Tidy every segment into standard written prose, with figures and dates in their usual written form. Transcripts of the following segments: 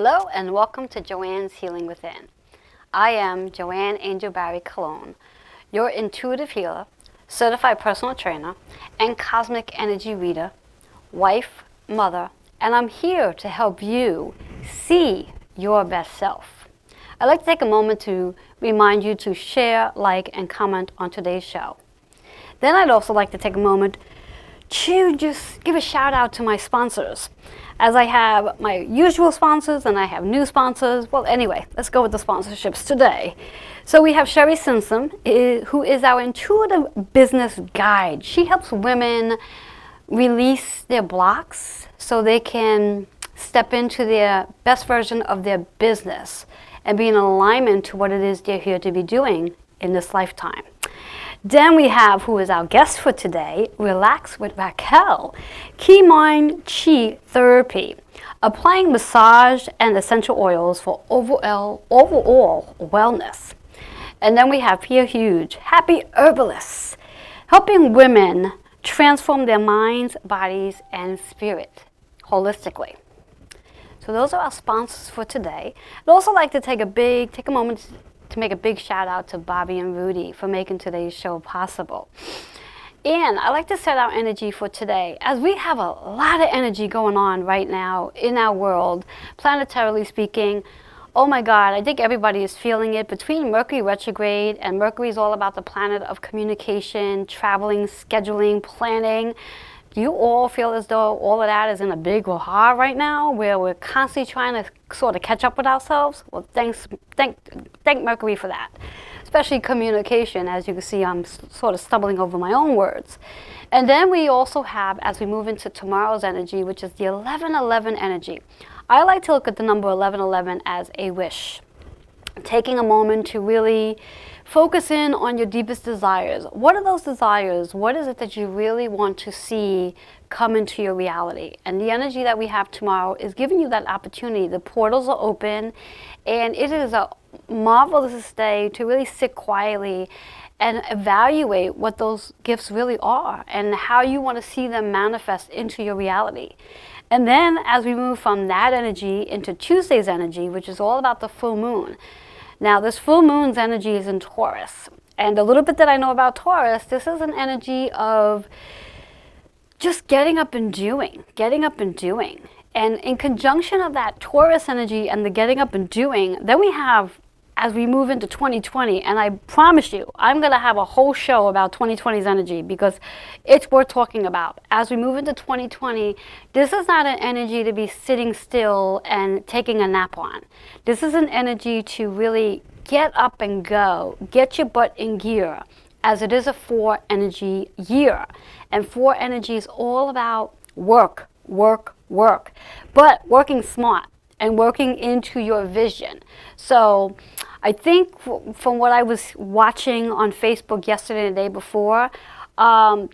Hello and welcome to Joanne's Healing Within. I am Joanne Angel Barry Cologne, your intuitive healer, certified personal trainer, and cosmic energy reader, wife, mother, and I'm here to help you see your best self. I'd like to take a moment to remind you to share, like, and comment on today's show. Then I'd also like to take a moment to just give a shout out to my sponsors, as I have my usual sponsors and I have new sponsors. Well, anyway, let's go with the sponsorships today. So we have Sherry Simpson, who is our intuitive business guide. She helps women release their blocks so they can step into their best version of their business and be in alignment to what it is they're here to be doing in this lifetime. Then we have, who is our guest for today, Relax with Raquel, Key Mind Chi Therapy, applying massage and essential oils for overall wellness. And then we have Pia Huge, Happy Herbalist, helping women transform their minds, bodies, and spirit holistically. So those are our sponsors for today. I'd also like to take a moment to make a big shout out to Bobby and Rudy for making today's show possible. And I like to set our energy for today, as we have a lot of energy going on right now in our world, planetarily speaking. Oh my God, I think everybody is feeling it. Between Mercury retrograde, and Mercury is all about the planet of communication, traveling, scheduling, planning. Do you all feel as though all of that is in a big aha right now, where we're constantly trying to sort of catch up with ourselves? Well, thank Mercury for that, especially communication. As you can see, I'm sort of stumbling over my own words. And then we also have, as we move into tomorrow's energy, which is the 1111 energy. I like to look at the number 1111 as a wish, taking a moment to really focus in on your deepest desires. What are those desires? What is it that you really want to see come into your reality? And the energy that we have tomorrow is giving you that opportunity. The portals are open, and it is a marvelous day to really sit quietly and evaluate what those gifts really are and how you want to see them manifest into your reality. And then as we move from that energy into Tuesday's energy, which is all about the full moon. Now, this full moon's energy is in Taurus. And a little bit that I know about Taurus, this is an energy of just getting up and doing. And in conjunction of that Taurus energy and the getting up and doing, then we have, as we move into 2020, and I promise you, I'm going to have a whole show about 2020's energy because it's worth talking about. As we move into 2020, this is not an energy to be sitting still and taking a nap on. This is an energy to really get up and go, get your butt in gear, as it is a 4 energy year. And 4 energy is all about work, but working smart and working into your vision. So I think from what I was watching on Facebook yesterday and the day before,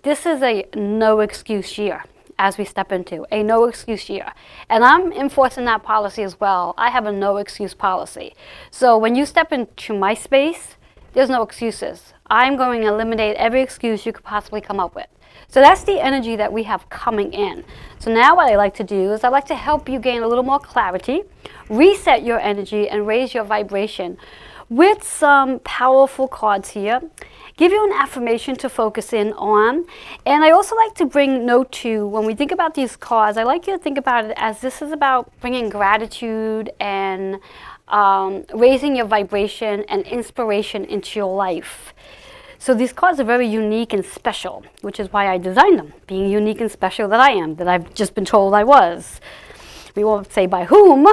this is a no excuse year as we step into a no excuse year. And I'm enforcing that policy as well. I have a no excuse policy. So when you step into my space, there's no excuses. I'm going to eliminate every excuse you could possibly come up with. So that's the energy that we have coming in. So now what I like to do is I like to help you gain a little more clarity, reset your energy, and raise your vibration with some powerful cards here. Give you an affirmation to focus in on. And I also like to bring note to, when we think about these cards, I like you to think about it as this is about bringing gratitude and raising your vibration and inspiration into your life. So these cards are very unique and special, which is why I designed them, being unique and special that I am, that I've just been told I was. We won't say by whom.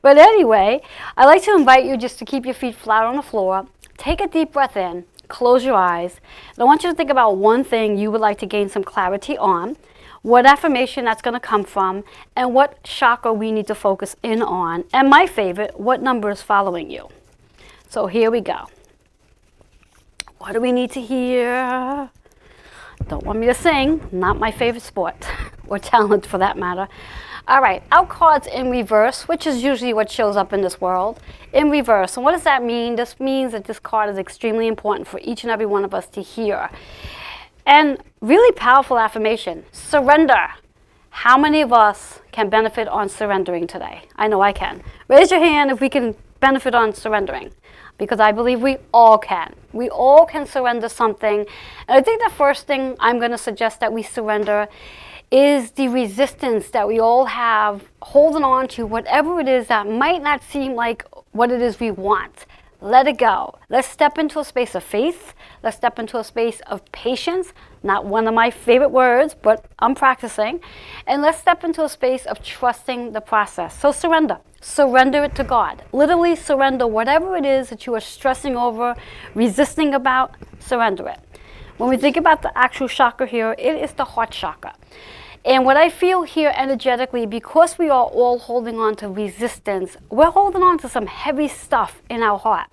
But anyway, I like to invite you just to keep your feet flat on the floor, take a deep breath in, close your eyes, and I want you to think about one thing you would like to gain some clarity on, what affirmation that's going to come from, and what chakra we need to focus in on, and my favorite, what number is following you. So here we go. What do we need to hear? Don't want me to sing, not my favorite sport, or talent for that matter. All right, our cards in reverse, which is usually what shows up in this world, in reverse. And what does that mean? This means that this card is extremely important for each and every one of us to hear. And really powerful affirmation, surrender. How many of us can benefit on surrendering today? I know I can. Raise your hand if we can benefit on surrendering, because I believe we all can. We all can surrender something. And I think the first thing I'm going to suggest that we surrender is the resistance that we all have holding on to whatever it is that might not seem like what it is we want. Let it go. Let's step into a space of faith. Let's step into a space of patience. Not one of my favorite words, but I'm practicing. And let's step into a space of trusting the process. So surrender. Surrender it to God. Literally surrender whatever it is that you are stressing over, resisting about, surrender it. When we think about the actual chakra here, it is the heart chakra. And what I feel here energetically, because we are all holding on to resistance, we're holding on to some heavy stuff in our heart.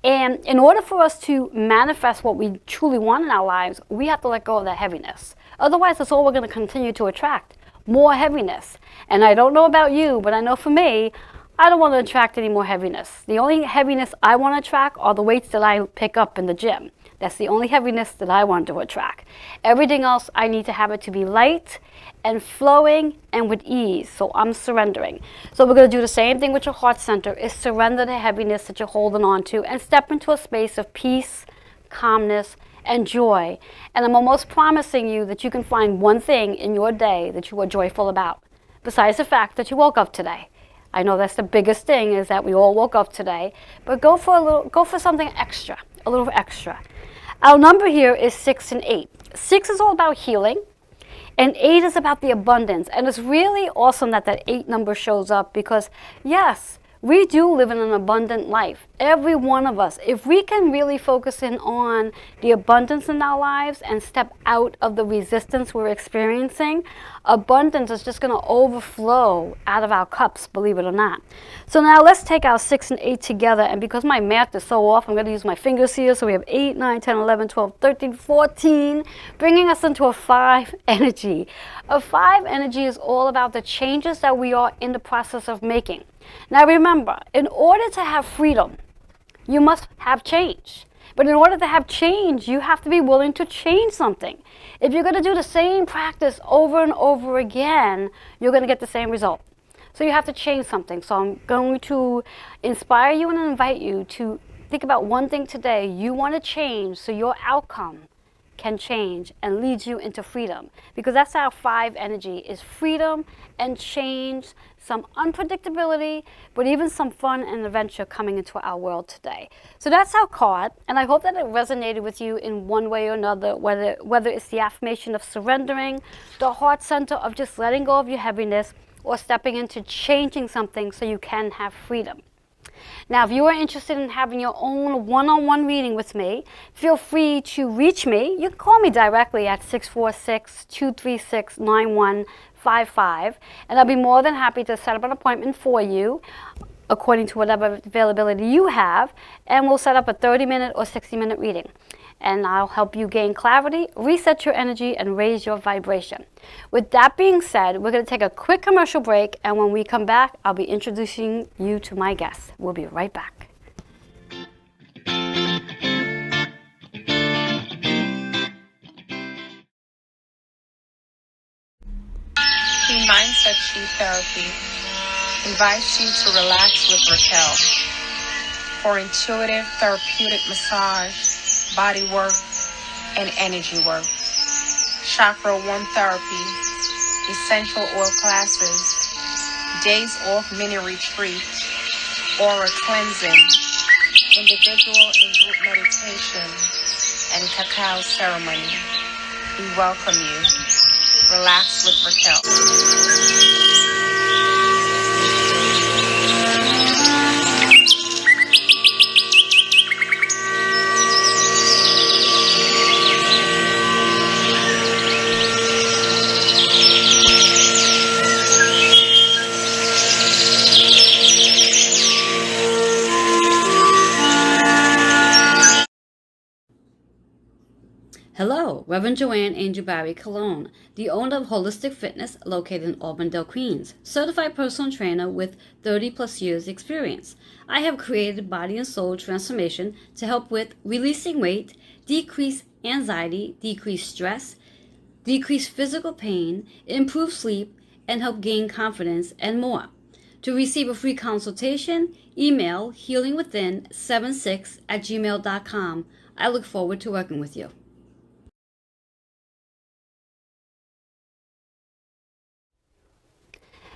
And in order for us to manifest what we truly want in our lives, we have to let go of that heaviness. Otherwise, that's all we're going to continue to attract, more heaviness. And I don't know about you, but I know for me, I don't want to attract any more heaviness. The only heaviness I want to attract are the weights that I pick up in the gym. That's the only heaviness that I want to attract. Everything else, I need to have it to be light and flowing and with ease. So I'm surrendering. So we're going to do the same thing with your heart center, is surrender the heaviness that you're holding on to and step into a space of peace, calmness, and joy. And I'm almost promising you that you can find one thing in your day that you are joyful about, besides the fact that you woke up today. I know that's the biggest thing, is that we all woke up today, but go for something extra, a little extra. Our number here is 6 and 8. 6 is all about healing, and 8 is about the abundance. And it's really awesome that that 8 number shows up, because yes, we do live in an abundant life. Every one of us. If we can really focus in on the abundance in our lives and step out of the resistance we're experiencing, abundance is just going to overflow out of our cups, believe it or not. So now let's take our 6 and 8 together. And because my math is so off, I'm going to use my fingers here. So we have 8, 9, 10, 11, 12, 13, 14, bringing us into a 5 energy. A 5 energy is all about the changes that we are in the process of making. Now remember, in order to have freedom, you must have change. But in order to have change, you have to be willing to change something. If you're going to do the same practice over and over again, you're going to get the same result. So you have to change something. So I'm going to inspire you and invite you to think about one thing today you want to change, so your outcome can change and leads you into freedom. Because that's our 5 energy, is freedom and change, some unpredictability, but even some fun and adventure coming into our world today. So that's our card, and I hope that it resonated with you in one way or another, whether it's the affirmation of surrendering, the heart center of just letting go of your heaviness, or stepping into changing something so you can have freedom. Now, if you are interested in having your own one-on-one reading with me, feel free to reach me. You can call me directly at 646-236-9155, and I'll be more than happy to set up an appointment for you according to whatever availability you have, and we'll set up a 30-minute or 60-minute reading. And I'll help you gain clarity, reset your energy, and raise your vibration. With that being said, we're going to take a quick commercial break, and when we come back, I'll be introducing you to my guests. We'll be right back. Key Mindset Chi Therapy invites you to relax with Raquel for intuitive therapeutic massage, body work, and energy work. Chakra 1 therapy, essential oil classes, days off mini retreat, aura cleansing, individual and group meditation, and cacao ceremony. We welcome you. Relax with Raquel. Hello, Reverend Joanne Angel Barry Cologne, the owner of Holistic Fitness located in Auburndale, Queens, certified personal trainer with 30 plus years experience. I have created body and soul transformation to help with releasing weight, decrease anxiety, decrease stress, decrease physical pain, improve sleep, and help gain confidence, and more. To receive a free consultation, email healingwithin76@gmail.com. I look forward to working with you.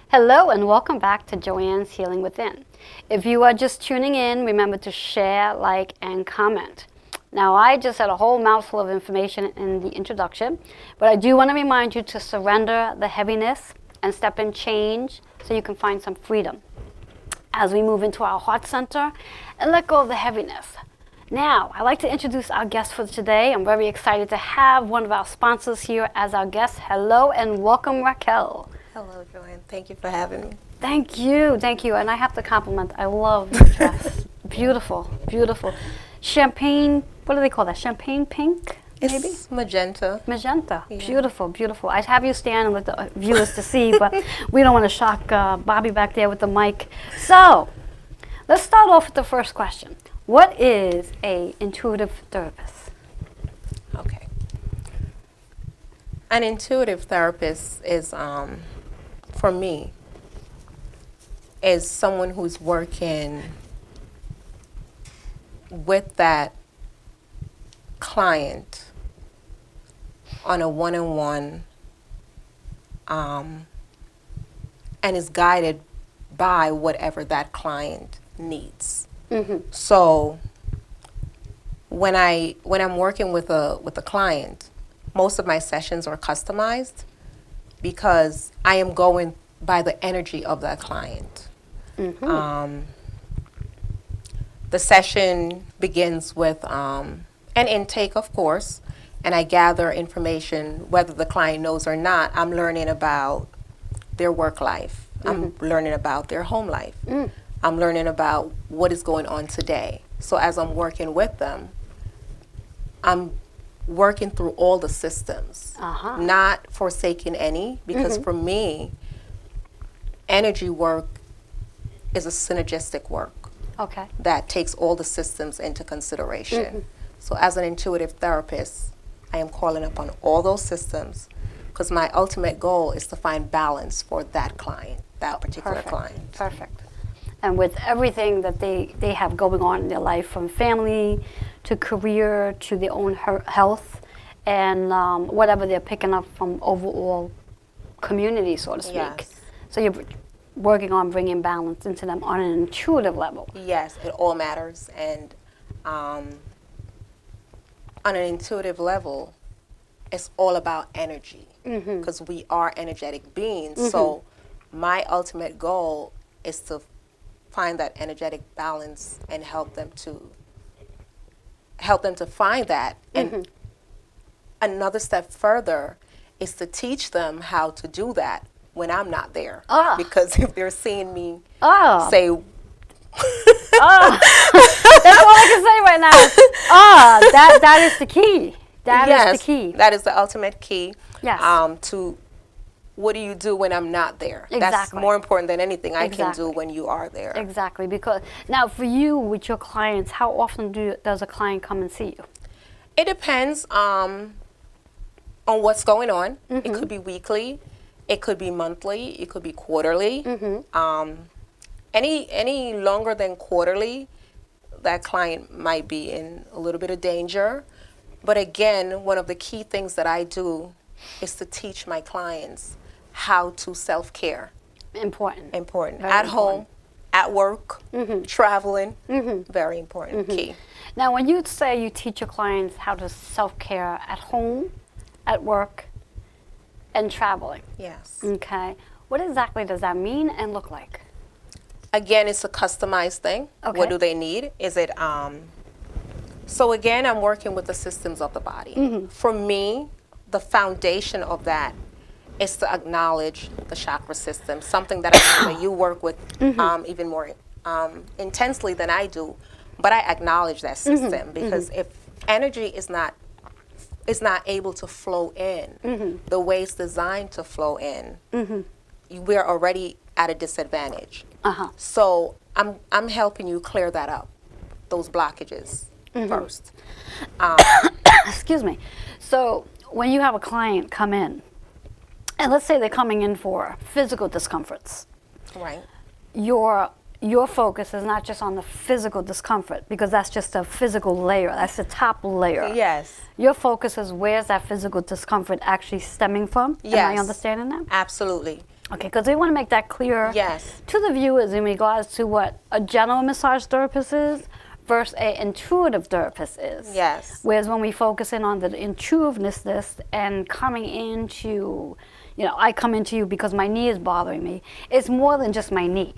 Hello and welcome back to Joanne's Healing Within. If you are just tuning in, remember to share, like, and comment. Now, I just had a whole mouthful of information in the introduction, but I do want to remind you to surrender the heaviness and step in change so you can find some freedom as we move into our heart center and let go of the heaviness. Now, I'd like to introduce our guest for today. I'm very excited to have one of our sponsors here as our guest. Hello and welcome, Raquel. Hello, Joanne. Thank you for having me. Thank you, thank you. And I have to compliment, I love your dress. Beautiful, beautiful. Champagne, what do they call that? Champagne pink, maybe? It's magenta. Magenta, Yeah. beautiful, beautiful. I'd have you stand and let the viewers to see, but we don't want to shock Bobby back there with the mic. So, let's start off with the first question. What is a intuitive therapist? Okay. An intuitive therapist is, for me, is someone who's working with that client on a one-on-one, and is guided by whatever that client needs. So when I'm working with a client, most of my sessions are customized because I am going by the energy of that client. The session begins with an intake, of course, and I gather information, whether the client knows or not. I'm learning about their work life. I'm learning about their home life. I'm learning about what is going on today. So as I'm working with them, I'm working through all the systems, not forsaking any, because for me, energy work is a synergistic work that takes all the systems into consideration. So as an intuitive therapist, I am calling upon all those systems because my ultimate goal is to find balance for that client, that particular client. Perfect. And with everything that they have going on in their life, from family to career to their own health and whatever they're picking up from overall community, so to speak. Yes. So you're working on bringing balance into them on an intuitive level. Yes, it all matters. And on an intuitive level, it's all about energy because we are energetic beings. So my ultimate goal is to find that energetic balance and help them to find that. And another step further is to teach them how to do that when I'm not there. Because if they're seeing me say, that's all I can say right now. That is the key. That is the key. That is the ultimate key. Yes. To what do you do when I'm not there? Exactly. That's more important than anything I can do when you are there. Exactly. Because now for you with your clients, how often does a client come and see you? It depends on what's going on. It could be weekly, it could be monthly, it could be quarterly. Any longer than quarterly, that client might be in a little bit of danger. But again, one of the key things that I do is to teach my clients how to self-care. Important. Important. Very At important. home, at work, traveling, very important, key. Now, when you say you teach your clients how to self-care at home, at work, and traveling, Yes. okay, what exactly does that mean and look like? Again, it's a customized thing. Okay. What do they need? Is it, so again, I'm working with the systems of the body. For me, the foundation of that is to acknowledge the chakra system, something that I know that you work with even more intensely than I do. But I acknowledge that system because if energy is not able to flow in the way it's designed to flow in, we're already at a disadvantage. So I'm helping you clear that up, those blockages first. Excuse me. So when you have a client come in, and let's say they're coming in for physical discomforts, Right. your focus is not just on the physical discomfort, because that's just a physical layer. That's the top layer. Yes. Your focus is where's that physical discomfort actually stemming from? Yes. Am I understanding that? Absolutely. Okay, because we want to make that clear Yes. to the viewers in regards to what a general massage therapist is versus an intuitive therapist is. Yes. Whereas when we focus in on the intuitiveness and coming into, I come into you because my knee is bothering me, it's more than just my knee.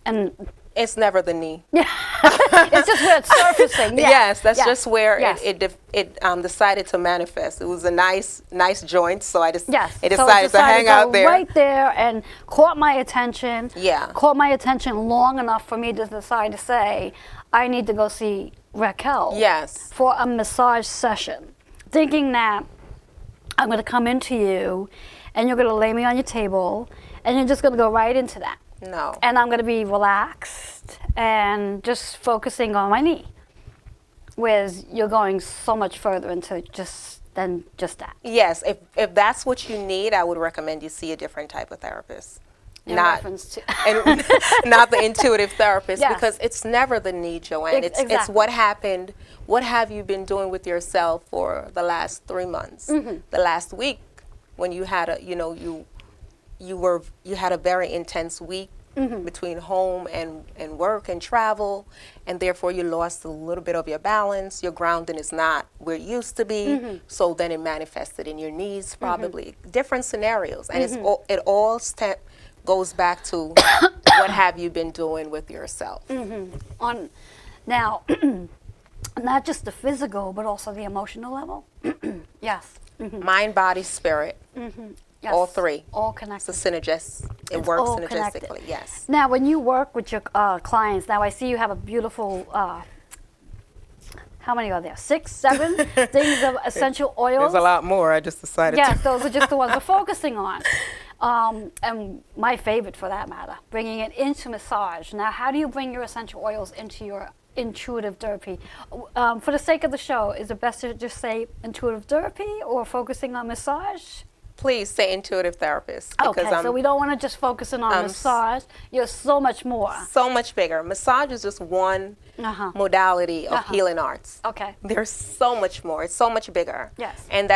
And It's never the knee. it's just where it's surfacing. Yeah. Yes, that's Yes. just where Yes. it decided to manifest. It was a nice joint, so I just Yes. it So decided to hang go out there. right there and caught my attention. Yeah. Caught my attention long enough for me to decide to say, I need to go see Raquel. Yes. For a massage session, thinking that I'm going to come into you, and you're going to lay me on your table, and you're just going to go right into that. No. And I'm going to be relaxed and just focusing on my knee. Whereas you're going so much further into than just that. Yes, if that's what you need, I would recommend you see a different type of therapist. In Not reference to and not the intuitive therapist, Yes. because it's never the need, Joanne. It's Exactly. what happened. What have you been doing with yourself for the last 3 months? Mm-hmm. The last week, when you had you had a very intense week Mm-hmm. between home and work and travel, and therefore you lost a little bit of your balance. Your grounding is not where it used to be, Mm-hmm. so then it manifested in your knees, probably. Different scenarios, and it all goes back to what have you been doing with yourself. on now, not just the physical, but also the emotional level. Yes. Mind, body, spirit, Yes. all three. All It's connected. a synergist. It It's works all synergistically. connected. Yes. Now, when you work with your clients, now I see you have a beautiful. How many are there? 6, 7 things of essential oils. more. I just decided Yes, those are just the ones we're focusing on. And my favorite for that matter, bringing it into massage. Now, how do you bring your essential oils into your intuitive therapy? For the sake of the show, is it best to just say intuitive therapy or focusing on massage? Please say intuitive therapist. Okay, so we don't want to just focus in on massage. You're so much more. so much bigger. Massage is just one modality of healing arts. Okay. There's so much more. It's so much bigger. Yes. And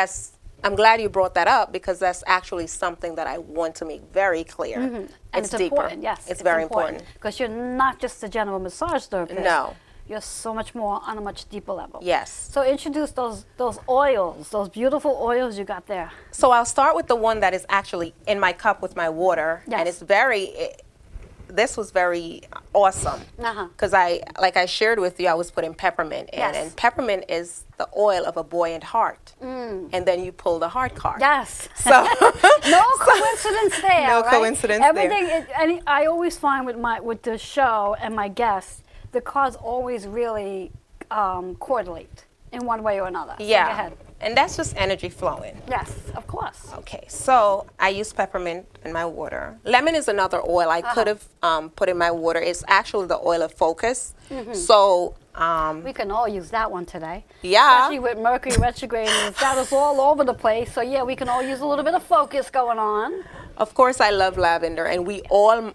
I'm glad you brought that up, because that's actually something that I want to make very clear. And it's deeper. important, yes. It's very important. Because you're not just a general massage therapist. No. You're so much more on a much deeper level. Yes. So introduce those oils, those beautiful oils you got there. So I'll start with the one that is actually in my cup with my water. Yes. And it's this was very awesome. Because like I shared with you, I was putting peppermint in. Yes. And peppermint is the oil of a buoyant heart. And then you pull the heart card. Yes. So No coincidence there. No right? coincidence there. Everything. I always find with the show and my guests, the cards always really correlate in one way or another. So yeah. Go ahead. And that's just energy flowing. Yes, of course. Okay, so I use peppermint in my water. Lemon is another oil I could have put in my water. It's actually the oil of focus. So We can all use that one today. Yeah. Especially with Mercury retrograde, and it's got us all over the place. So yeah, we can all use a little bit of focus going on. Of course, I love lavender, and we all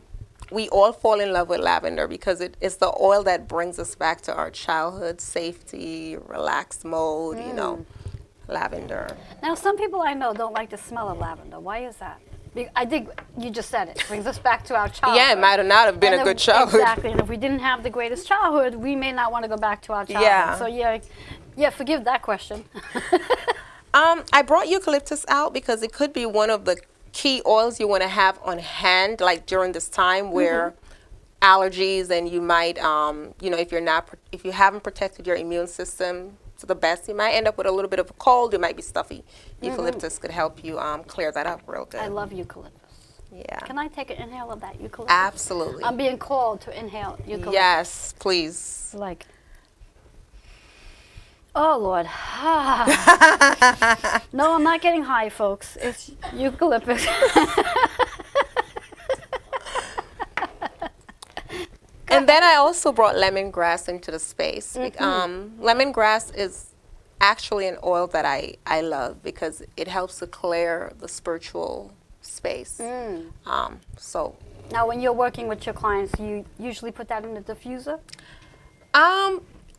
fall in love with lavender because it's the oil that brings us back to our childhood safety, relaxed mode. Lavender. Now, some people I know don't like the smell of lavender. Why is that? I think you just said it. Brings us back to our childhood. Yeah, it might have not have been And a good childhood. Exactly. And if we didn't have the greatest childhood, we may not want to go back to our childhood. Yeah. So yeah, forgive that question. I brought eucalyptus out because it could be one of the key oils you want to have on hand, like during this time where allergies, and you might, if you haven't protected your immune system to the best, you might end up with a little bit of a cold. It might be stuffy. Eucalyptus could help you clear that up real good. I love eucalyptus. Yeah. Can I take an inhale of that eucalyptus? Absolutely. I'm being called to inhale eucalyptus. Yes, please. Like, oh Lord. No, I'm not getting high, folks. It's eucalyptus. And then I also brought lemongrass into the space. Lemongrass is actually an oil that I love because it helps to clear the spiritual space. So Now, when you're working with your clients, you usually put that in the diffuser?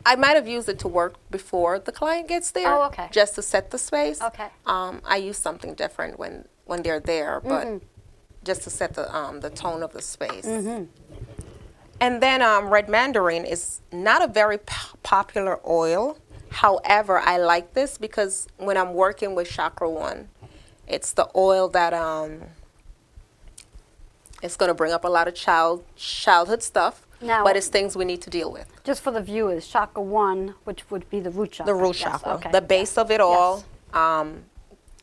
I might have used it to work before the client gets there. Oh, okay. Just to set the space. Okay. I use something different when they're there, but just to set the tone of the space. And then red mandarin is not a very popular oil. However, I like this because when I'm working with Chakra One, it's the oil that it's going to bring up a lot of childhood stuff, Now- but it's things we need to deal with. Just for the viewers, chakra 1, which would be the root chakra. The root Yes, chakra, okay. the base of it all. Yes.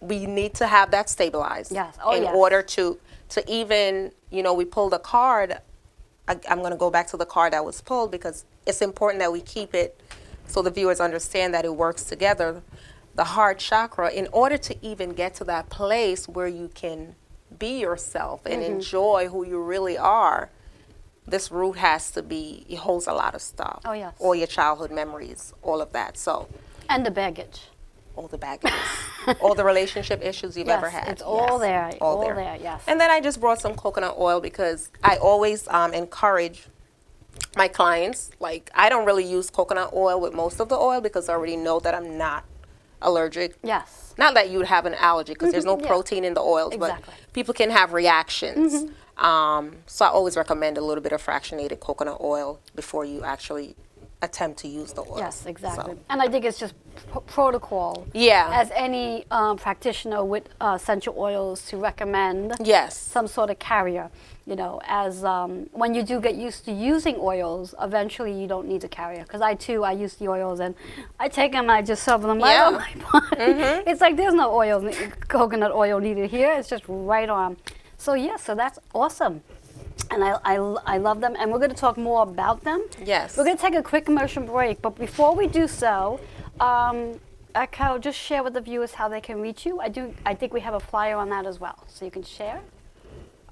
We need to have that stabilized Yes. Oh, in yes. order to even, we pulled a card. I'm going to go back to the card that was pulled because it's important that we keep it so the viewers understand that it works together. The heart chakra, in order to even get to that place where you can be yourself and enjoy who you really are, this root has to be, it holds a lot of stuff. Oh, yes. All your childhood memories, all of that. So, And the baggage. all the baggage, all the relationship issues you've ever Yes, had. it's all there, all there. there, yes. And then I just brought some coconut oil because I always encourage my clients. Like, I don't really use coconut oil with most of the oil because I already know that I'm not allergic. Yes. Not that you would have an allergy because there's no yeah. protein in the oils, Exactly. but people can have reactions. So I always recommend a little bit of fractionated coconut oil before you actually attempt to use the oil. Yes, exactly. So, And I think it's just protocol. Yeah. As any practitioner with essential oils to recommend yes. some sort of carrier. As when you do get used to using oils, eventually you don't need a carrier. Because I use the oils and I take them and I just serve them right Yeah. on my body. It's like there's no coconut oil needed here. It's just right on. So so that's awesome. And I love them, and we're going to talk more about them. Yes. We're going to take a quick commercial break, but before we do so, Carol, just share with the viewers how they can reach you. I think we have a flyer on that as well, so you can share.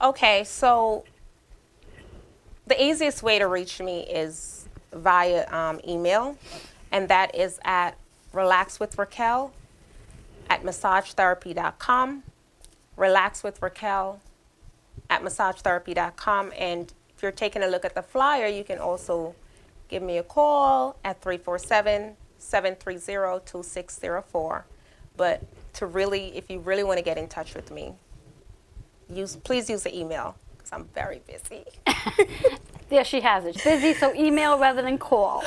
Okay, so the easiest way to reach me is via email, and that is at relaxwithraquel@massagetherapy.com, relaxwithraquel@massagetherapy.com, and if you're taking a look at the flyer, you can also give me a call at 347-730-2604. But if you really want to get in touch with me, please use the email because I'm very busy. There she has it. Busy, so email rather than call.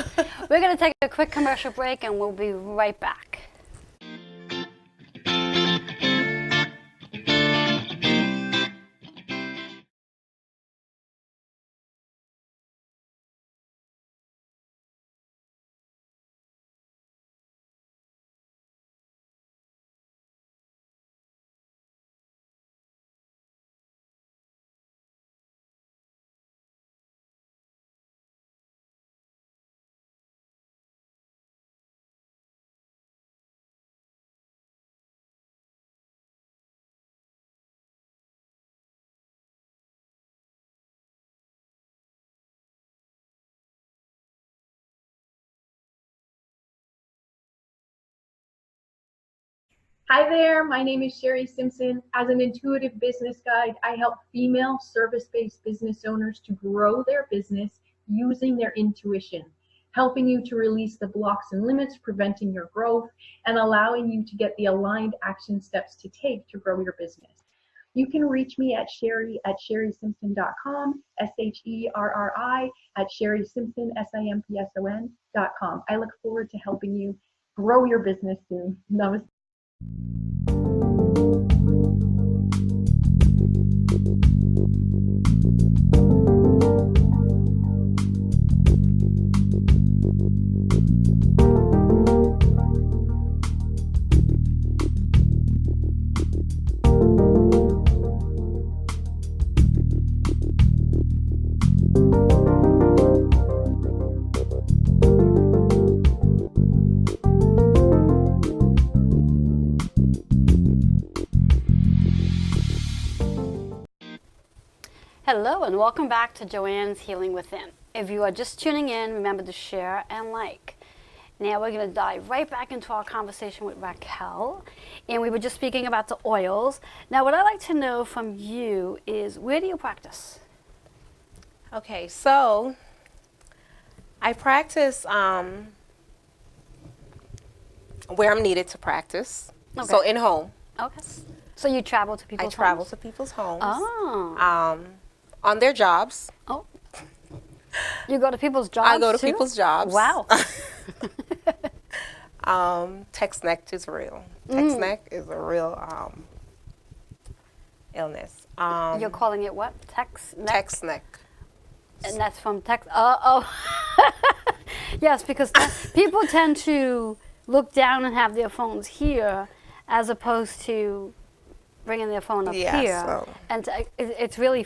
We're going to take a quick commercial break, and we'll be right back. Hi there, my name is Sherry Simpson. As an intuitive business guide, I help female service-based business owners to grow their business using their intuition, helping you to release the blocks and limits preventing your growth and allowing you to get the aligned action steps to take to grow your business. You can reach me at sherry@sherrysimpson.com, SHERRI @sherrysimpson, SIMPSON.com. I look forward to helping you grow your business soon. Namaste. Hello, and welcome back to Joanne's Healing Within. If you are just tuning in, remember to share and like. Now we're going to dive right back into our conversation with Raquel. And we were just speaking about the oils. Now, what I'd like to know from you is, where do you practice? Okay, so I practice where I'm needed to practice. Okay. So in home. Okay. So you travel to I people's travel homes? to people's homes. Oh. On their jobs. Oh. You go to people's jobs I go to too? people's jobs. Wow. Text neck is real. Text neck is a real illness. You're calling it what? Text neck? Text neck. And that's from text. Yes, because people tend to look down and have their phones here, as opposed to bringing their phone up Yeah, here. so- And it's really,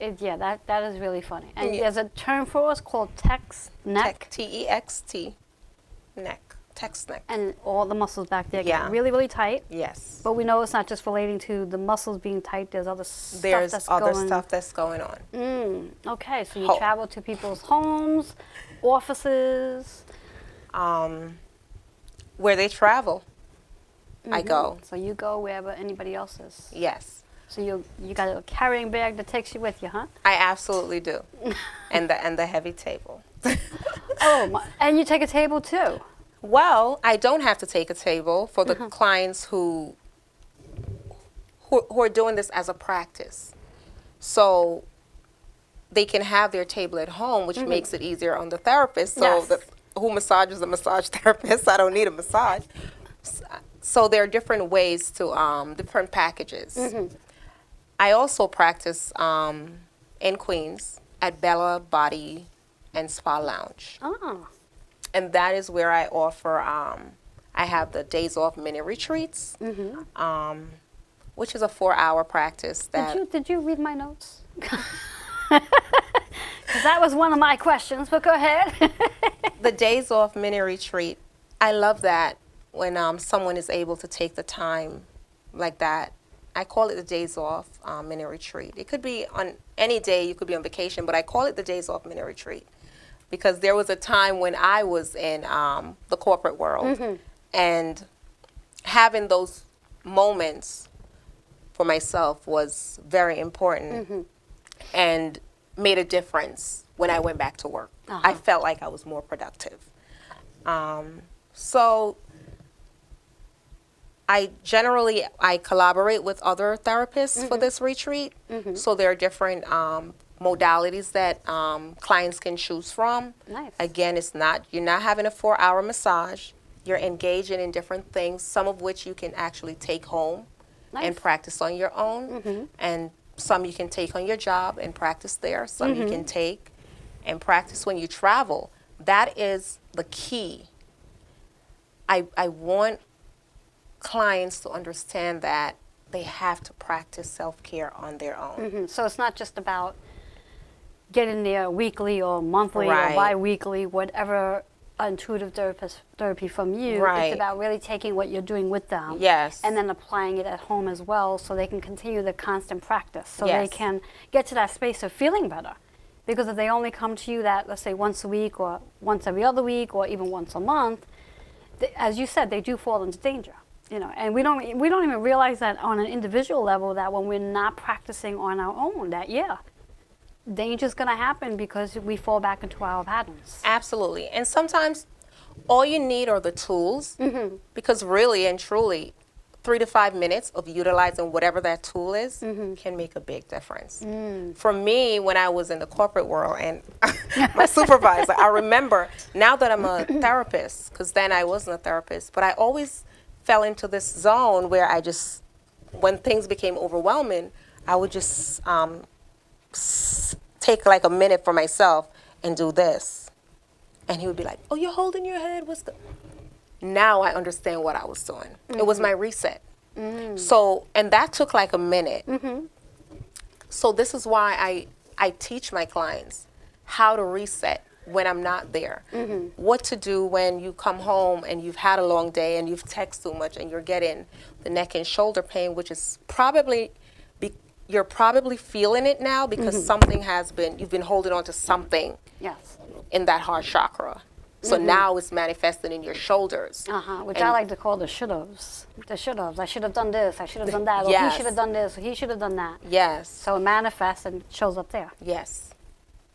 that is really funny. And Yeah. there's a term for us called text neck, Text neck. Text neck. and all the muscles back there Yeah. get really, really tight. Yes. But we know it's not just relating to the muscles being tight. There's other stuff There's that's other going. stuff that's going on. Okay, so you Ho- travel to people's homes, offices. Where they travel, I go. So you go wherever anybody else is. Yes. So you got a carrying bag that takes you with you, huh? I absolutely do. and the heavy table. Oh, and you take a table too. Well, I don't have to take a table for the clients who are doing this as a practice. So they can have their table at home, which makes it easier on the therapist. So Yes. who massages a massage therapist? I don't need a massage. So there are different ways to, different packages. I also practice in Queens at Bella Body and Spa Lounge. Oh, And that is where I offer, I have the Days Off mini retreats, which is a 4-hour practice. did you read my notes? Because that was one of my questions. But go ahead. The Days Off mini retreat, I love that when someone is able to take the time like that. I call it the Days Off mini retreat. It could be on any day, you could be on vacation, but I call it the Days Off mini retreat. Because there was a time when I was in the corporate world, and having those moments for myself was very important and made a difference when I went back to work. I felt like I was more productive. So I collaborate with other therapists for this retreat. So there are different modalities that clients can choose from. Nice. Again, you're not having a 4-hour massage. You're engaging in different things, some of which you can actually take home and Nice. practice on your own. And some you can take on your job and practice there. Some you can take and practice when you travel. That is the key. I want clients to understand that they have to practice self-care on their own. So it's not just about getting there weekly or monthly Right. or bi-weekly, whatever intuitive therapy from you. Right. It's about really taking what you're doing with them. Yes. And then applying it at home as well, so they can continue the constant practice. So they Yes. can get to that space of feeling better. Because if they only come to you that, let's say, once a week or once every other week or even once a month, as you said, they do fall into danger. And we don't even realize that on an individual level, that when we're not practicing on our own, that danger's going to happen because we fall back into our patterns. Absolutely. And sometimes all you need are the tools, because really and truly, 3 to 5 minutes of utilizing whatever that tool is can make a big difference. For me, when I was in the corporate world and my supervisor, I remember, now that I'm a therapist, because then I wasn't a therapist, but I always fell into this zone where when things became overwhelming, I would just take like a minute for myself and do this. And he would be like, "Oh, you're holding your head, what's the..." Now I understand what I was doing. It was my reset. So, and that took like a minute. So this is why I teach my clients how to reset when I'm not there. What to do when you come home and you've had a long day and you've texted too much and you're getting the neck and shoulder pain, which is you're probably feeling it now because you've been holding on to something Yes. in that heart chakra. So now it's manifesting in your shoulders. Which And- I like to call the should-haves. The should-haves. I should have done this. I should have done that. Or he Yes. should have done this. Or he should have done that. Yes. So it manifests and shows up there. Yes.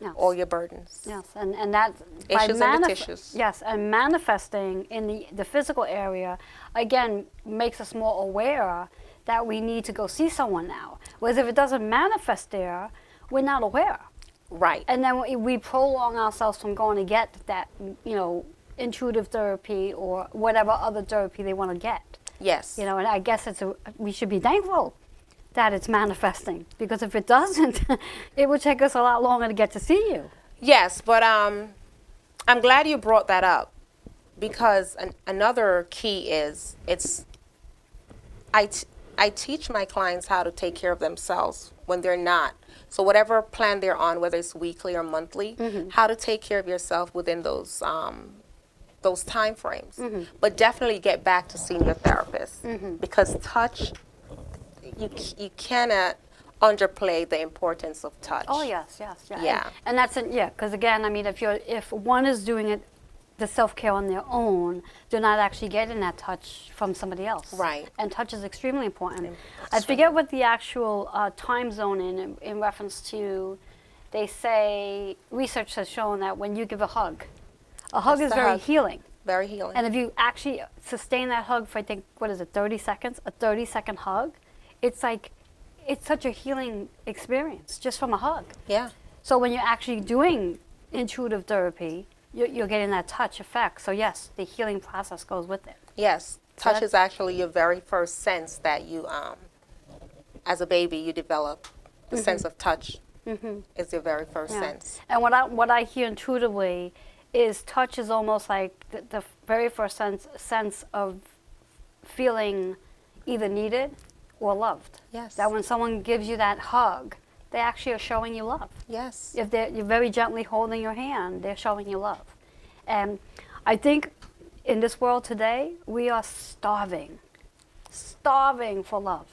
Yes. All your burdens. Yes, and that Issues in the tissues. Yes, and manifesting in the physical area again makes us more aware that we need to go see someone now. Whereas if it doesn't manifest there, we're not aware, Right. and then we prolong ourselves from going to get that intuitive therapy or whatever other therapy they want to get. Yes. And I guess we should be thankful that it's manifesting, because if it doesn't, it would take us a lot longer to get to see you. Yes, but I'm glad you brought that up, because another key is I teach my clients how to take care of themselves when they're not. So whatever plan they're on, whether it's weekly or monthly, how to take care of yourself within those time frames. But definitely get back to seeing your therapist, because touch, you cannot underplay the importance of touch. Oh yes. Yeah. And that's because again, I mean, if one is doing it, the self-care on their own, they're not actually getting that touch from somebody else. Right. And touch is extremely important. I forget what the actual time zone in reference to. They say research has shown that when you give a hug is the very hug. healing. Very healing. And if you actually sustain that hug for, I think, 30 seconds, a 30-second hug, it's such a healing experience just from a hug. Yeah. So when you're actually doing intuitive therapy, you're getting that touch effect. So yes, the healing process goes with it. Yes. So Touch that's- is actually your very first sense that you, as a baby, you develop. The sense of touch is your very first Yeah. sense. And what I hear intuitively is touch is almost like the very first sense of feeling either needed or loved. Yes. That when someone gives you that hug, they actually are showing you love. Yes. If you're very gently holding your hand, they're showing you love. And I think in this world today, we are starving for love.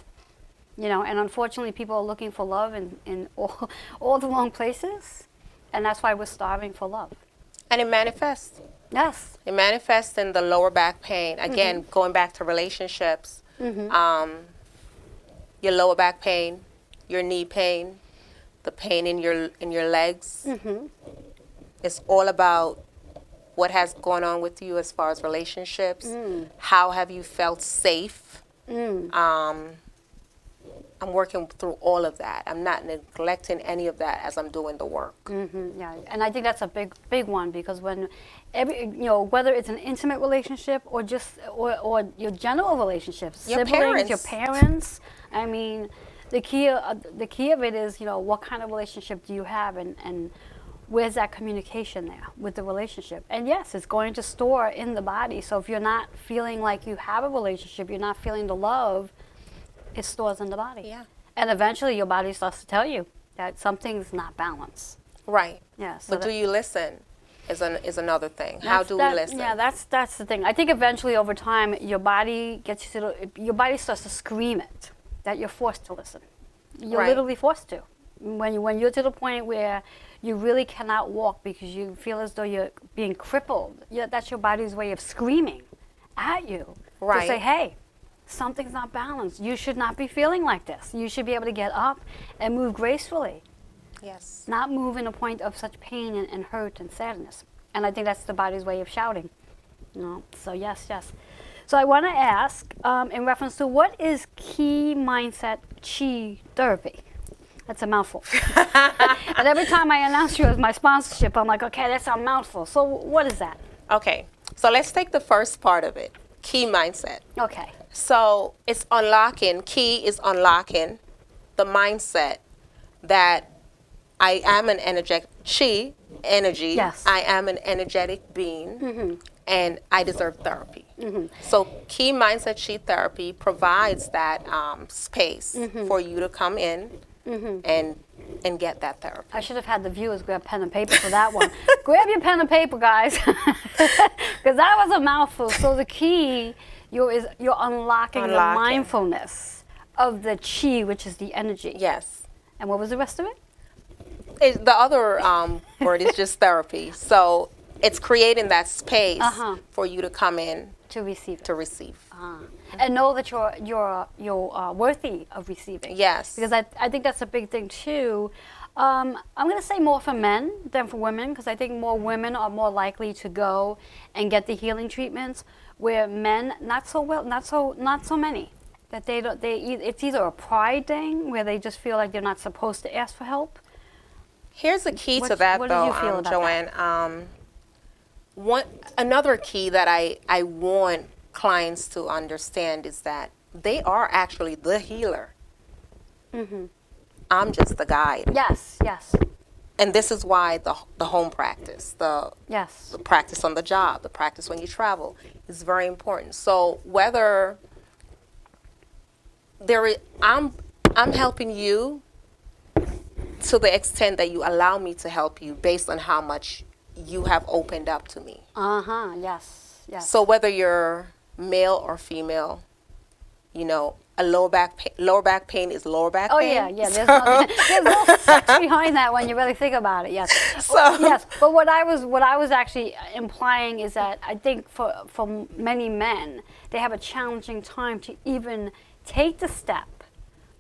And unfortunately, people are looking for love in all the wrong places, and that's why we're starving for love. And it manifests. Yes. It manifests in the lower back pain. Again, going back to relationships, your lower back pain, your knee pain, the pain in your legs. It's all about what has gone on with you as far as relationships. How have you felt safe? I'm working through all of that. I'm not neglecting any of that as I'm doing the work. Yeah, and I think that's a big one, because when whether it's an intimate relationship or just or your general relationships, Your siblings, your parents. parents. I mean, the key of it is what kind of relationship do you have, and where's that communication there with the relationship? And yes, it's going to store in the body. So if you're not feeling like you have a relationship, you're not feeling the love, it stores in the body. Yeah. And eventually your body starts to tell you that something's not balanced. Right. Yeah. So But do you listen is another thing. How do we listen? Yeah, that's the thing. I think eventually over time your body starts to scream it that you're forced to listen. You're Right. literally forced to. When you're to the point where you really cannot walk because you feel as though you're being crippled, that's your body's way of screaming at you to Right. say, hey, something's not balanced. You should not be feeling like this. You should be able to get up and move gracefully, Yes. not move in a point of such pain and hurt and sadness. And I think that's the body's way of shouting. So yes. So I want to ask, in reference to what is key mindset chi therapy? That's a mouthful. And every time I announce you as my sponsorship, I'm like, okay, that's a mouthful. So what is that? Okay. So let's take the first part of it. Key mindset. Okay. So it's unlocking, key is unlocking the mindset that I am an energetic, energy. Yes. I am an energetic being and I deserve therapy. So key mindset chi therapy provides that space for you to come in and get that therapy. I should have had the viewers grab pen and paper for that one. Grab your pen and paper, guys, because that was a mouthful. So the key is you're unlocking the mindfulness of the chi, which is the energy. Yes. And what was the rest of it? The other word is just therapy. So it's creating that space for you to come in To receive it. to receive. And know that you're worthy of receiving. Yes. Because I think that's a big thing too. I'm going to say more for men than for women, because I think more women are more likely to go and get the healing treatments, where men not so many. That they don't. It's either a pride thing where they just feel like they're not supposed to ask for help. Here's a key to What that, did though, you feel about Joanne. Another key that I want clients to understand is that they are actually the healer. I'm just the guide. Yes. And this is why the home practice, the practice on the job, the practice when you travel is very important. So whether I'm helping you to the extent that you allow me to help you based on how much you have opened up to me. Yes. So whether you're male or female, a lower back pain is lower back Oh pain. yeah. There's no sex behind that when you really think about it. Yes. Yes. But what I was actually implying is that I think for many men, they have a challenging time to even take the step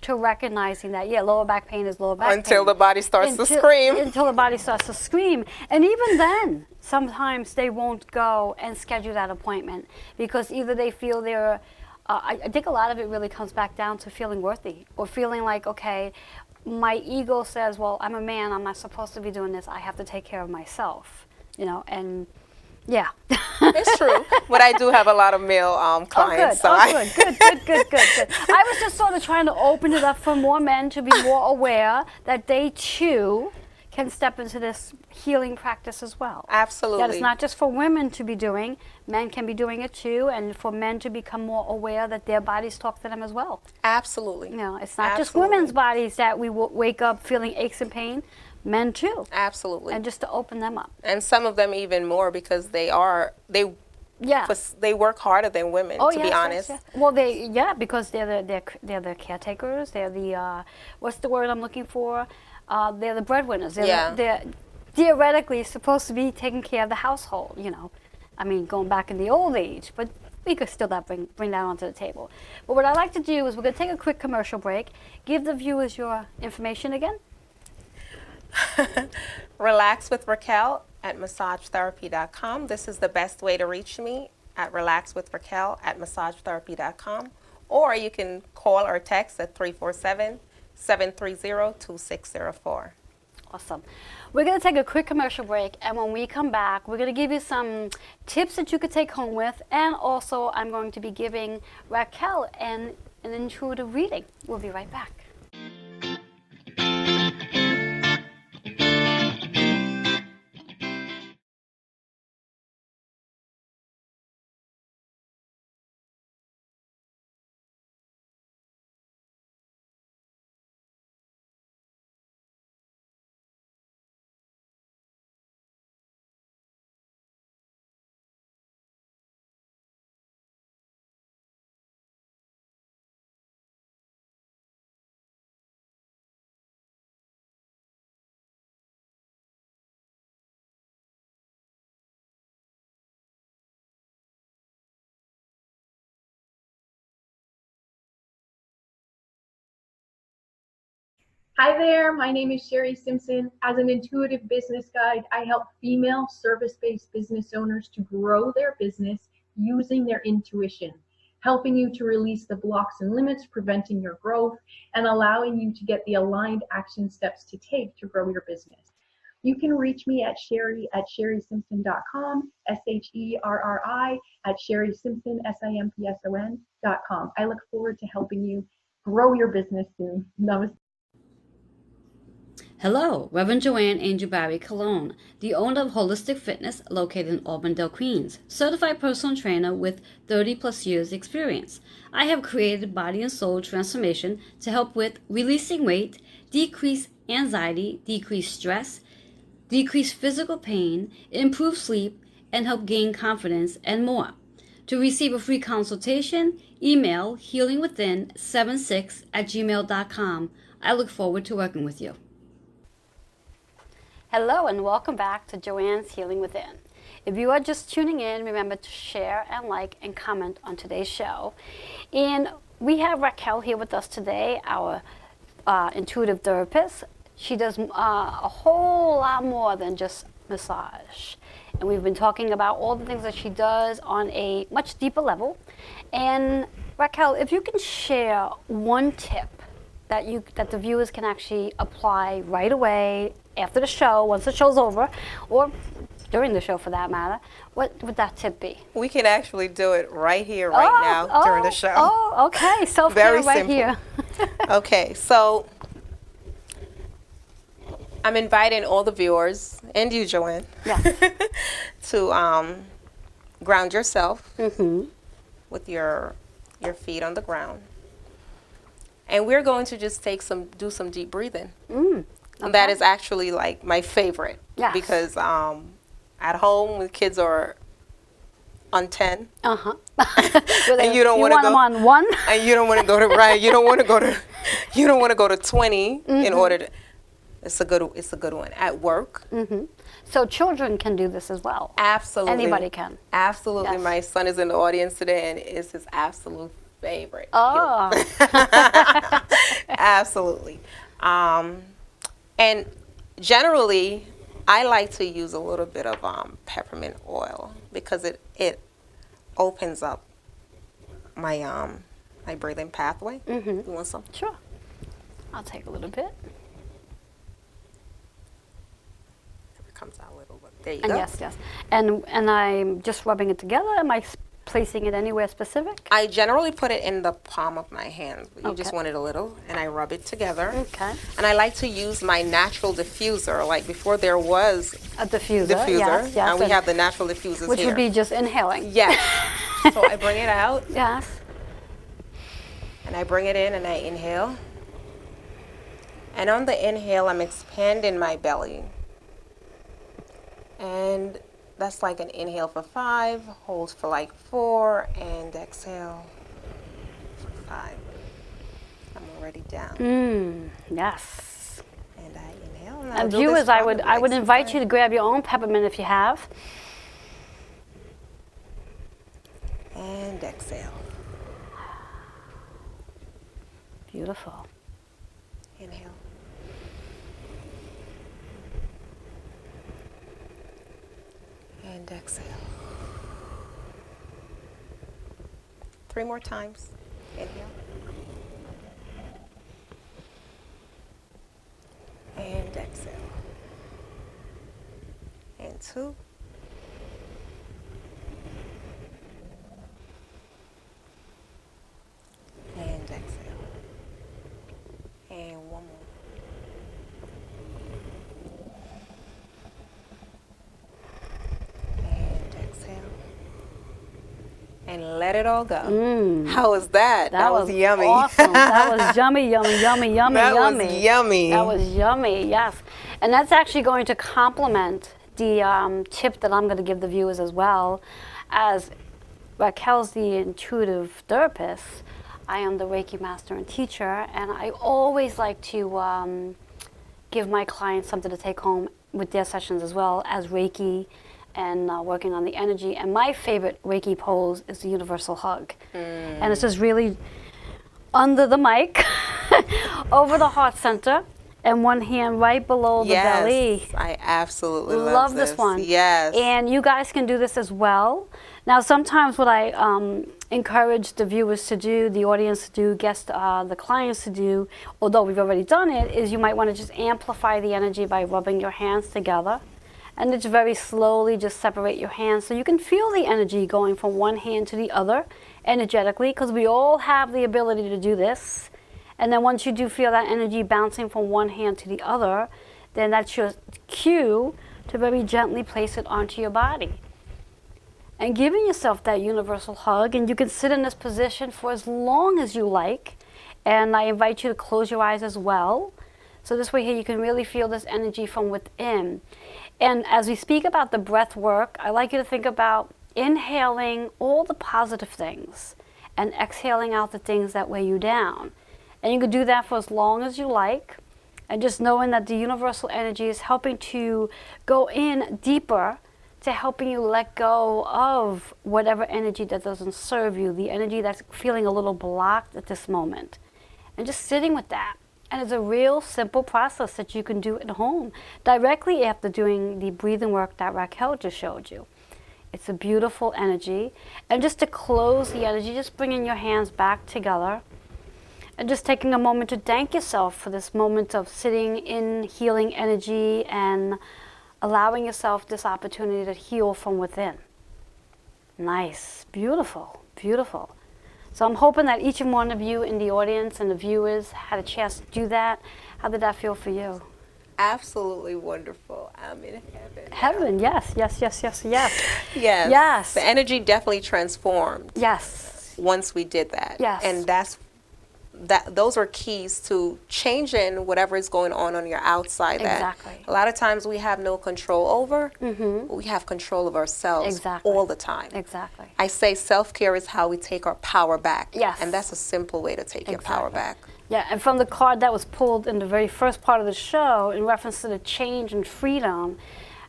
to recognizing that lower back pain is lower back pain. Until the body starts to scream. Until the body starts to scream. And even then, sometimes they won't go and schedule that appointment because either they feel they're I think a lot of it really comes back down to feeling worthy, or feeling like, okay, my ego says, well, I'm a man, I'm not supposed to be doing this, I have to take care of myself, and yeah. It's true, but I do have a lot of male clients. Good. I was just sort of trying to open it up for more men to be more aware that they too can step into this healing practice as well. Absolutely. That it's not just for women to be doing, men can be doing it too, and for men to become more aware that their bodies talk to them as well. Absolutely. It's not just women's bodies that we wake up feeling aches and pain, men too. Absolutely. And just to open them up. And some of them even more because they work harder than women, to be honest. Yes. Well, because they're the caretakers, they're the what's the word I'm looking for? They're the breadwinners. They're theoretically supposed to be taking care of the household, I mean, going back in the old age, but we could still bring that onto the table. But what I'd like to do is we're going to take a quick commercial break. Give the viewers your information again. Relax with Raquel at massagetherapy.com. This is the best way to reach me, at relaxwithraquel@massagetherapy.com. Or you can call or text at 347-730-2604. Awesome. We're going to take a quick commercial break, and when we come back, we're going to give you some tips that you could take home with, and also I'm going to be giving Raquel an intuitive reading. We'll be right back. Hi there, my name is Sherry Simpson. As an intuitive business guide, I help female service-based business owners to grow their business using their intuition, helping you to release the blocks and limits preventing your growth and allowing you to get the aligned action steps to take to grow your business. You can reach me at sherry@sherrysimpson.com, SHERRI @sherrysimpson, SIMPSON.com. I look forward to helping you grow your business soon. Namaste. Hello, Reverend Joanne Angel Barry Cologne, the owner of Holistic Fitness located in Auburndale, Queens, certified personal trainer with 30 plus years experience. I have created body and soul transformation to help with releasing weight, decrease anxiety, decrease stress, decrease physical pain, improve sleep, and help gain confidence and more. To receive a free consultation, email healingwithin76@gmail.com. I look forward to working with you. Hello and welcome back to Joanne's Healing Within. If you are just tuning in, remember to share and like and comment on today's show. And we have Raquel here with us today, our intuitive therapist. She does a whole lot more than just massage. And we've been talking about all the things that she does on a much deeper level. And Raquel, if you can share one tip that the viewers can actually apply right away after the show, once the show's over, or during the show for that matter, what would that tip be? We can actually do it right here, right now, during the show. Oh, okay. Self-care Very right simple. here. Okay, so I'm inviting all the viewers, and you, Joanne, Yes. to ground yourself with your feet on the ground. And we're going to just do some deep breathing. And that is actually like my favorite. Yes. Because at home when kids are on 10, Uh-huh. and you don't want to go them on 1? and you don't want to go to right, you don't want to go to 20 in order to. It's a good one at work. So children can do this as well. Absolutely. Anybody can. Absolutely. Yes. My son is in the audience today, and it's his absolute favorite. Oh. Absolutely. And generally, I like to use a little bit of peppermint oil because it opens up my my breathing pathway. You want some? Sure. I'll take a little bit. It comes out a little bit. There you And go. yes. And I'm just rubbing it together. Am I placing it anywhere specific? I generally put it in the palm of my hand. But you just Okay. want it a little, and I rub it together. Okay. And I like to use my natural diffuser. Like before there was A diffuser. diffuser, Yes. and we and- have the natural diffusers which here. would be just inhaling. Yes. So I bring it out, Yes. and I bring it in, and I inhale. And on the inhale, I'm expanding my belly. And that's like an inhale for 5, hold for like 4, and exhale for 5. I'm already down. Yes. And I inhale. And I'll And do this viewers, I probably would like invite you to 6 grab your own peppermint if you have. times. And exhale. Beautiful. Inhale. And exhale. 3 more times. Inhale. And exhale. And 2. And exhale. And 1 more. And exhale. And let it all go. How was that? That was yummy. Awesome. That was yummy. That was yummy. That was yummy, yes. And that's actually going to complement the tip that I'm going to give the viewers as well. As Raquel's the intuitive therapist, I am the Reiki master and teacher, and I always like to give my clients something to take home with their sessions as well as Reiki and working on the energy. And my favorite Reiki pose is the universal hug. And it's just really under the mic, over the heart center, and one hand right below the belly. Yes, I absolutely Love this one. Yes. And you guys can do this as well. Now, sometimes what I encourage the viewers to do, the audience to do, the clients to do, although we've already done it, is you might want to just amplify the energy by rubbing your hands together. And it's very slowly just separate your hands so you can feel the energy going from one hand to the other energetically, because we all have the ability to do this. And then once you do feel that energy bouncing from one hand to the other, then that's your cue to very gently place it onto your body. And giving yourself that universal hug, and you can sit in this position for as long as you like. And I invite you to close your eyes as well. So this way here you can really feel this energy from within. And as we speak about the breath work, I like you to think about inhaling all the positive things and exhaling out the things that weigh you down. And you can do that for as long as you like. And just knowing that the universal energy is helping to go in deeper to helping you let go of whatever energy that doesn't serve you, the energy that's feeling a little blocked at this moment, and just sitting with that. And it's a real simple process that you can do at home directly after doing the breathing work that Raquel just showed you. It's a beautiful energy. And just to close the energy, just bringing your hands back together and just taking a moment to thank yourself for this moment of sitting in healing energy and allowing yourself this opportunity to heal from within. Nice. Beautiful. Beautiful. So I'm hoping that each and one of you in the audience and the viewers had a chance to do that. How did that feel for you? Absolutely wonderful. I'm in heaven. Heaven, yes, yes, yes, yes, yes. Yes. Yes. The energy definitely transformed. Yes. Once we did that. Yes. And those are keys to changing whatever is going on your outside. Exactly. That a lot of times we have no control over. We have control of ourselves all the time. Exactly. I say self-care is how we take our power back. Yes. And that's a simple way to take your power back. Yeah, and from the card that was pulled in the very first part of the show, in reference to the change and freedom,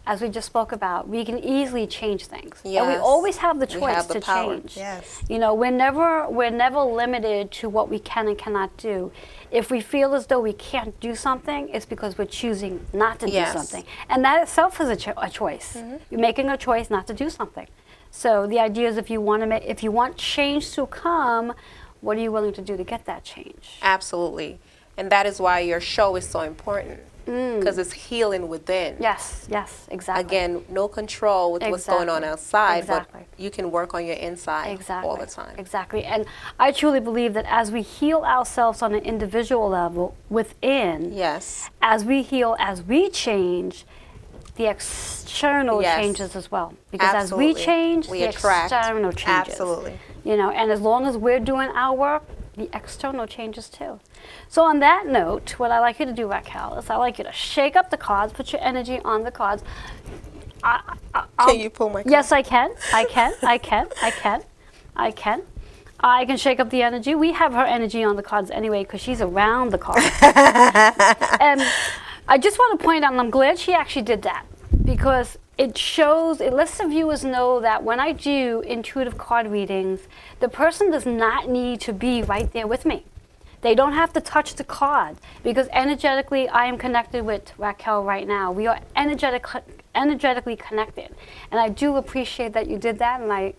as we just spoke about, we can easily change things. Yes. And we always have the choice We have the to power. change. Yes. You know, we're never limited to what we can and cannot do. If we feel as though we can't do something, it's because we're choosing not to do something. And that itself is a choice. You're making a choice not to do something. So the idea is if you want change to come, what are you willing to do to get that change? Absolutely. And that is why your show is so important. Because it's healing within. Yes, yes, exactly. Again, no control with what's going on outside, but you can work on your inside all the time. Exactly. And I truly believe that as we heal ourselves on an individual level within, as we heal, as we change, the external changes as well. Because as we change, the external changes. Absolutely. You know, and as long as we're doing our work, the external changes too. So on that note, what I like you to do, Raquel, is I like you to shake up the cards, put your energy on the cards. Can you pull my card? Yes, I can. I can. I can shake up the energy. We have her energy on the cards anyway because she's around the cards. And I just want to point out, and I'm glad she actually did that, because it lets the viewers know that when I do intuitive card readings, the person does not need to be right there with me. They don't have to touch the card, because energetically I am connected with Raquel right now. We are energetically connected. And I do appreciate that you did that, and I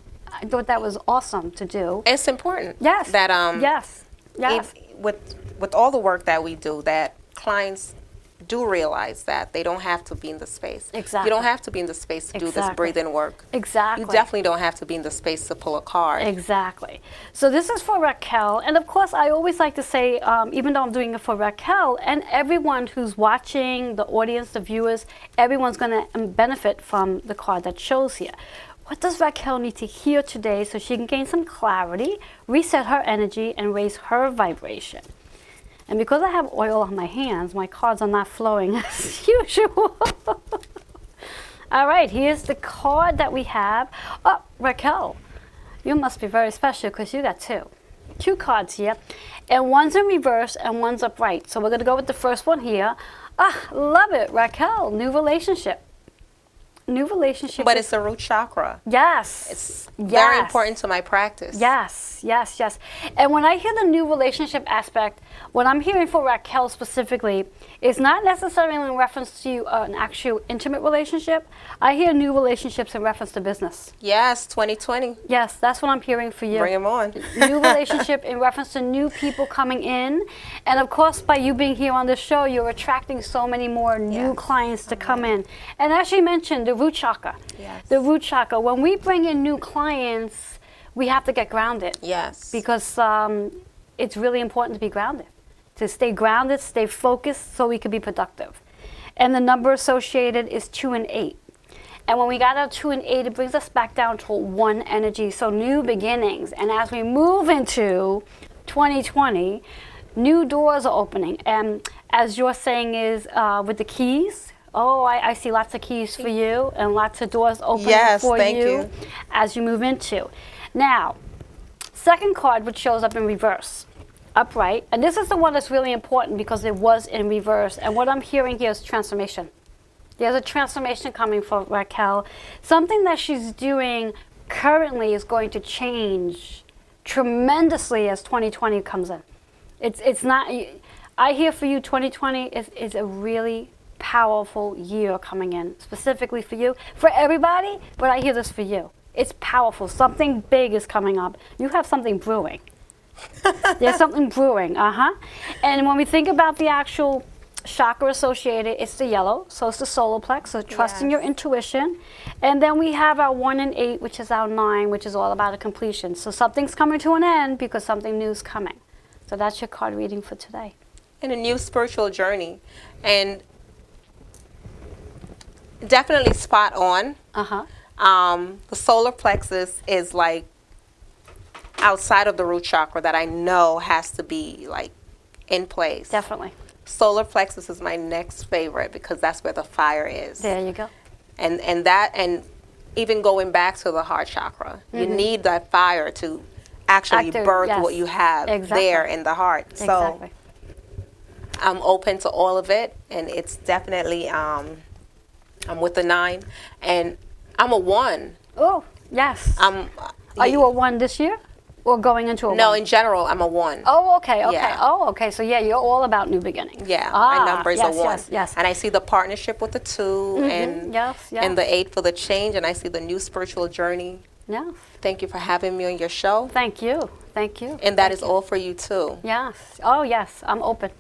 thought that was awesome to do. It's important. Yes. That yes. With all the work that we do, that clients do realize that they don't have to be in the space. Exactly. You don't have to be in the space to do this breathing work. Exactly. You definitely don't have to be in the space to pull a card. Exactly. So this is for Raquel, and of course I always like to say, even though I'm doing it for Raquel, and everyone who's watching, the audience, the viewers, everyone's going to benefit from the card that shows here. What does Raquel need to hear today so she can gain some clarity, reset her energy, and raise her vibration? And because I have oil on my hands, my cards are not flowing as usual. All right, here's the card that we have. Oh, Raquel, you must be very special because you got two cards here. And one's in reverse and one's upright. So we're going to go with the first one here. Ah, love it, Raquel, new relationship. New relationship. But it's the root chakra. Yes. It's very important to my practice. Yes, yes, yes. And when I hear the new relationship aspect, what I'm hearing for Raquel specifically is not necessarily in reference to an actual intimate relationship. I hear new relationships in reference to business. Yes, 2020. Yes, that's what I'm hearing for you. Bring them on. New relationship in reference to new people coming in. And of course, by you being here on the show, you're attracting so many more new clients to come in. And as she mentioned, the root chakra. Yes. The root chakra. When we bring in new clients, we have to get grounded. Yes. Because it's really important to be grounded. To stay grounded, stay focused, so we can be productive. And the number associated is 2 and 8. And when we got our 2 and 8, it brings us back down to 1 energy. So new beginnings. And as we move into 2020, new doors are opening. And as you're saying is with the keys, I see lots of keys for you and lots of doors opening for you as you move into. Now, second card, which shows up in reverse, upright. And this is the one that's really important because it was in reverse. And what I'm hearing here is transformation. There's a transformation coming for Raquel. Something that she's doing currently is going to change tremendously as 2020 comes in. It's not. I hear for you, 2020 is a really powerful year coming in, specifically for you, for everybody. But I hear this for you. It's powerful. Something big is coming up. You have something brewing. There's something brewing. And when we think about the actual chakra associated, it's the yellow, so it's the solar plex, so trust in your intuition. And then we have our 1 and 8, which is our 9, which is all about a completion. So something's coming to an end because something new is coming. So that's your card reading for today. And a new spiritual journey. And definitely spot on. The solar plexus is like outside of the root chakra that I know has to be like in place. Definitely. Solar plexus is my next favorite because that's where the fire is. There you go. And even going back to the heart chakra, you need that fire to actually birth what you have there in the heart. So I'm open to all of it, and it's definitely I'm with the 9, and I'm a 1. Oh, yes. Are you a 1 this year? Or going into a 1? No, in general, I'm a 1. Oh, okay. Yeah. Oh, okay. So, yeah, you're all about new beginnings. Yeah, my number is a 1. Yes. And I see the partnership with the 2 and the 8 for the change, and I see the new spiritual journey. Yes. Thank you for having me on your show. Thank you. And that is all for you, too. Yes. Oh, yes. I'm open.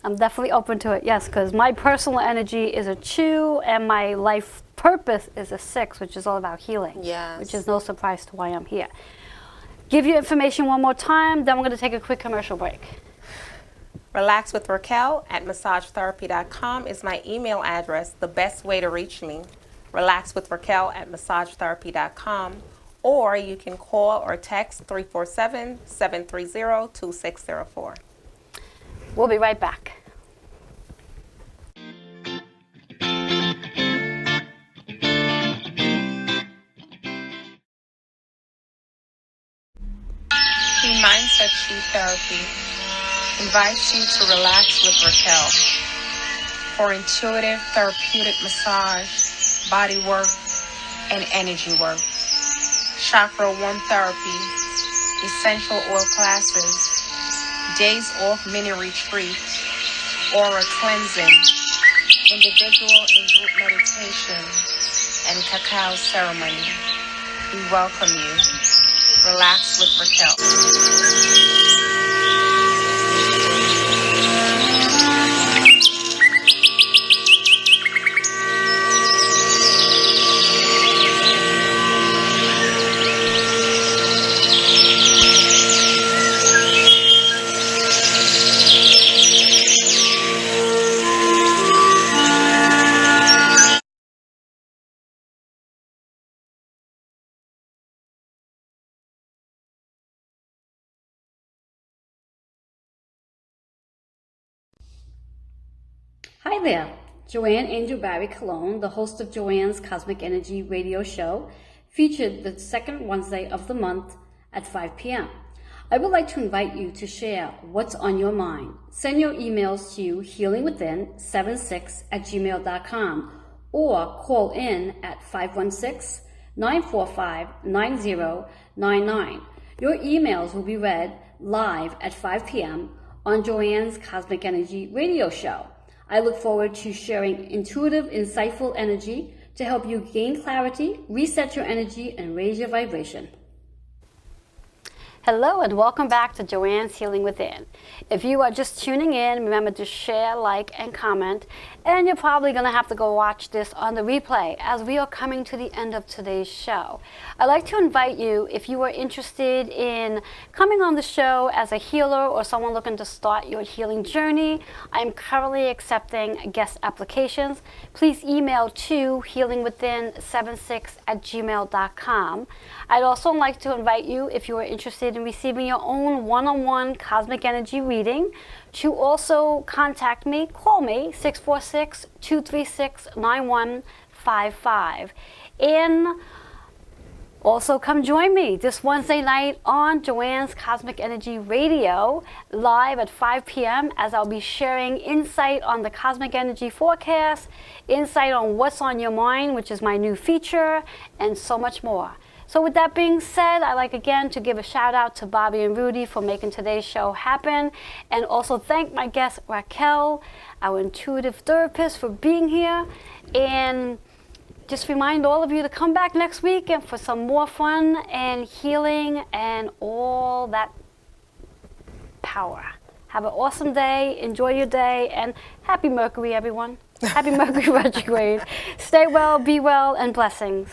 I'm definitely open to it, yes, because my personal energy is a 2, and my life purpose is a 6, which is all about healing. Yes. Which is no surprise to why I'm here. Give you information one more time, then we're going to take a quick commercial break. Relax with Raquel at massagetherapy.com is my email address, the best way to reach me. Relax with Raquel at massagetherapy.com, or you can call or text 347-730-2604. We'll be right back. Mindset True Therapy invites you to relax with Raquel for intuitive therapeutic massage, body work, and energy work. Chakra 1 therapy, essential oil classes, days off mini retreat, aura cleansing, individual and group meditation, and cacao ceremony. We welcome you. Relax with Raquel. Hi there, Joanne Angel Barry Cologne, the host of Joanne's Cosmic Energy radio show, featured the second Wednesday of the month at 5 p.m. I would like to invite you to share what's on your mind. Send your emails to healingwithin76@gmail.com or call in at 516-945-9099. Your emails will be read live at 5 p.m. on Joanne's Cosmic Energy radio show. I look forward to sharing intuitive, insightful energy to help you gain clarity, reset your energy, and raise your vibration. Hello and welcome back to Joanne's Healing Within. If you are just tuning in, remember to share, like, and comment. And you're probably going to have to go watch this on the replay as we are coming to the end of today's show. I'd like to invite you, if you are interested in coming on the show as a healer or someone looking to start your healing journey, I'm currently accepting guest applications. Please email to healingwithin76@gmail.com. I'd also like to invite you, if you are interested in receiving your own one-on-one cosmic energy reading, to also contact me, call me, 646-236-9155. And Also, come join me this Wednesday night on Joanne's Cosmic Energy Radio, live at 5 p.m. as I'll be sharing insight on the cosmic energy forecast, insight on what's on your mind, which is my new feature, and so much more. So with that being said, I'd like again to give a shout out to Bobby and Rudy for making today's show happen, and also thank my guest Raquel, our intuitive therapist, for being here, and just remind all of you to come back next week and for some more fun and healing and all that power. Have an awesome day. Enjoy your day. And happy Mercury, everyone. Happy Mercury retrograde. Stay well, be well, and blessings.